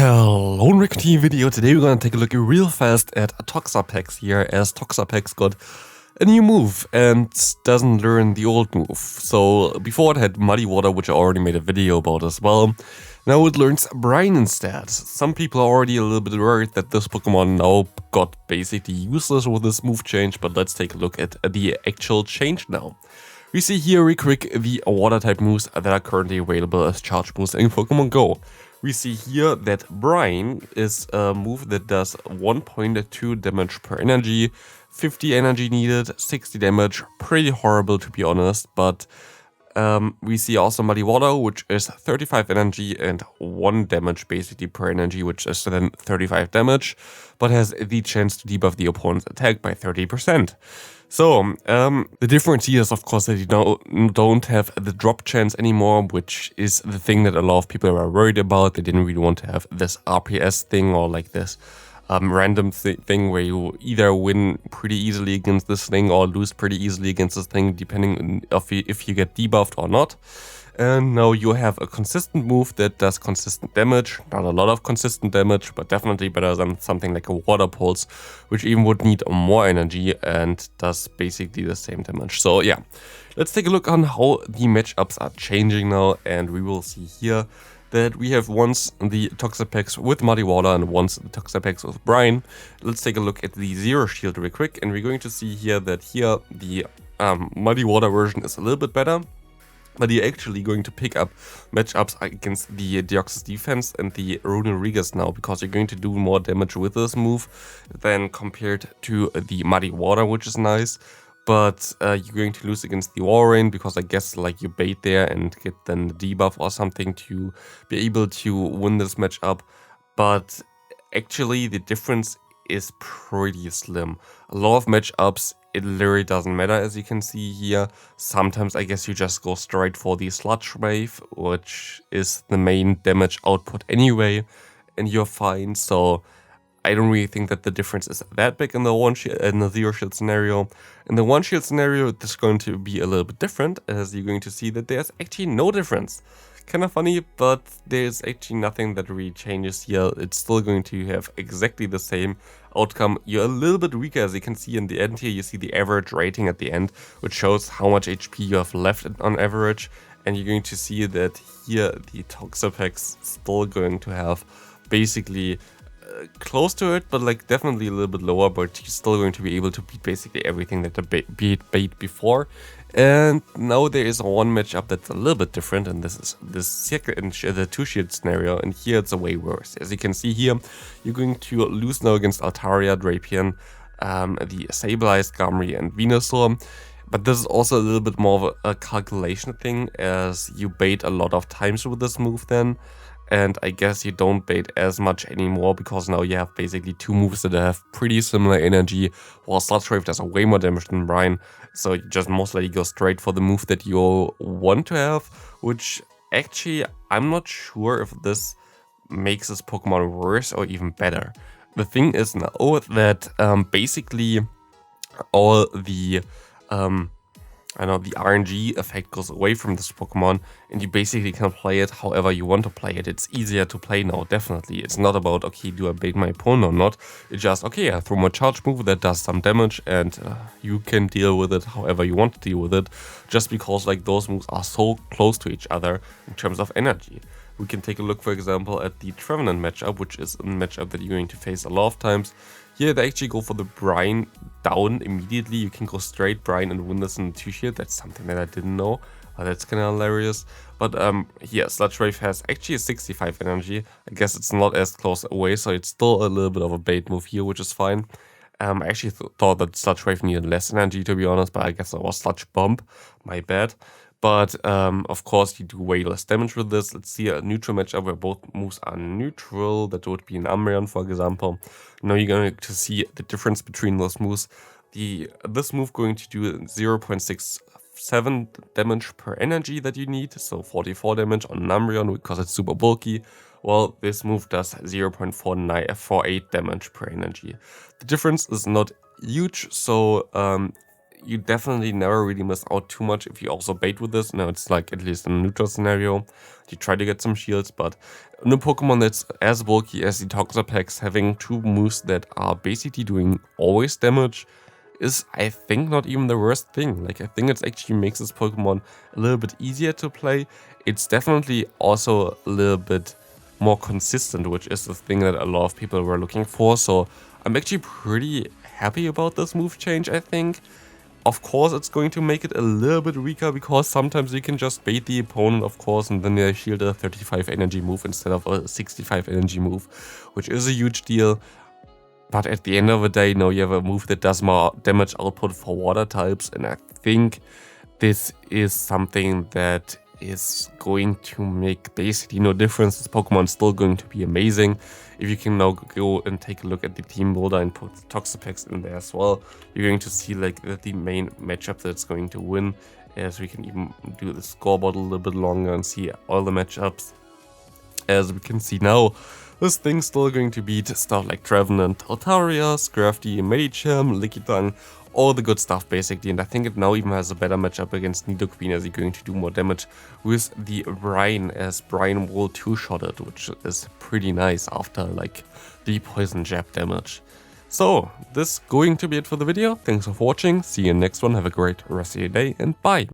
Hello, Rick T video. Today we're gonna take a look real fast at Toxapex here, as Toxapex got a new move and doesn't learn the old move. So before it had Muddy Water, which I already made a video about as well. Now it learns Brine instead. Some people are already a little bit worried that this Pokemon now got basically useless with this move change, but let's take a look at the actual change now. We see here real quick the water type moves that are currently available as charge moves in Pokemon Go. We see here that Brine is a move that does 1.2 damage per energy, 50 energy needed, 60 damage, pretty horrible to be honest, but we see also Muddy Water, which is 35 energy and 1 damage basically per energy, which is then 35 damage, but has the chance to debuff the opponent's attack by 30%. So, the difference here is of course that you don't have the drop chance anymore, which is the thing that a lot of people are worried about. They didn't really want to have this RPS thing or like this random thing where you either win pretty easily against this thing or lose pretty easily against this thing, depending on if you get debuffed or not. And now you have a consistent move that does consistent damage, not a lot of consistent damage, but definitely better than something like a Water Pulse, which even would need more energy and does basically the same damage. So yeah, let's take a look on how the matchups are changing now, and we will see here that we have once the Toxapex with Muddy Water and once the Toxapex with Brine. Let's take a look at the Zero Shield real quick, and we're going to see here that here the Muddy Water version is a little bit better. But you're actually going to pick up matchups against the Deoxys defense and the Runerigas now, because you're going to do more damage with this move than compared to the Muddy Water, which is nice. But you're going to lose against the Walrein, because I guess like you bait there and get then the debuff or something to be able to win this matchup. But actually the difference is pretty slim. A lot of matchups, it literally doesn't matter, as you can see here. Sometimes I guess you just go straight for the Sludge Wave, which is the main damage output anyway, and you're fine. So I don't really think that the difference is that big in the Zero Shield scenario. In the One Shield scenario, this is going to be a little bit different, as you're going to see that there's actually no difference. Kind of funny, but there's actually nothing that really changes here. It's still going to have exactly the same outcome. You're a little bit weaker, as you can see in the end here. You see the average rating at the end, which shows how much HP you have left on average. And you're going to see that here the Toxapex still going to have basically close to it, but like definitely a little bit lower, but he's still going to be able to beat basically everything that the beat before. And now there is one matchup that's a little bit different, and this is the Two Shield scenario, and here it's a way worse. As you can see here, you're going to lose now against Altaria, Drapion, the Sableye, Skarmory, and Venusaur. But this is also a little bit more of a calculation thing, as you bait a lot of times with this move then. And I guess you don't bait as much anymore, because now you have basically two moves that have pretty similar energy, while Sludge Wave does way more damage than Brine. So you just most likely go straight for the move that you want to have, which actually I'm not sure if this makes this Pokemon worse or even better. The thing is now that basically all the the RNG effect goes away from this Pokemon, and you basically can play it however you want to play it. It's easier to play now, definitely. It's not about, okay, do I bait my opponent or not? It's just, okay, I throw my charge move that does some damage, and you can deal with it however you want to deal with it, just because like those moves are so close to each other in terms of energy. We can take a look, for example, at the Trevenant matchup, which is a matchup that you're going to face a lot of times. Here they actually go for the Brine down immediately. You can go straight Brine and win this in the Two Shield. That's something that I didn't know. That's kind of hilarious. But here, Sludge Wave has actually a 65 energy. I guess it's not as close away, so it's still a little bit of a bait move here, which is fine. I actually thought that Sludge Wave needed less energy, to be honest, but I guess it was Sludge Bomb. My bad. But of course you do way less damage with this. Let's see a neutral matchup where both moves are neutral. That would be an Umbreon, for example. Now you're going to see the difference between those moves. This move going to do 0.67 damage per energy that you need, so 44 damage on an Umbreon because it's super bulky. Well, this move does 0.48 damage per energy. The difference is not huge, so you definitely never really miss out too much if you also bait with this. Now it's like, at least in a neutral scenario, you try to get some shields, but in a Pokemon that's as bulky as the Toxapex, having two moves that are basically doing always damage is, I think, not even the worst thing. Like, I think it actually makes this Pokemon a little bit easier to play. It's definitely also a little bit more consistent, which is the thing that a lot of people were looking for. So I'm actually pretty happy about this move change, I think. Of course, it's going to make it a little bit weaker because sometimes you can just bait the opponent, of course, and then they shield a 35 energy move instead of a 65 energy move, which is a huge deal. But at the end of the day, now you have a move that does more damage output for water types, and I think this is something that is going to make basically no difference. This Pokemon is still going to be amazing. If you can now go and take a look at the team builder and put Toxapex in there as well, you're going to see like the main matchup that's going to win, as we can even do the scoreboard a little bit longer and see all the matchups. As we can see now, this thing's still going to beat stuff like Trevenant, Altaria, Scrafty, Medicham, Lickitung, all the good stuff basically, and I think it now even has a better matchup against Nidoqueen, as you're going to do more damage with the Brine, as Brine will two-shot it, which is pretty nice after like the poison jab damage. So this is going to be it for the video. Thanks for watching, see you in the next one, have a great rest of your day, and bye!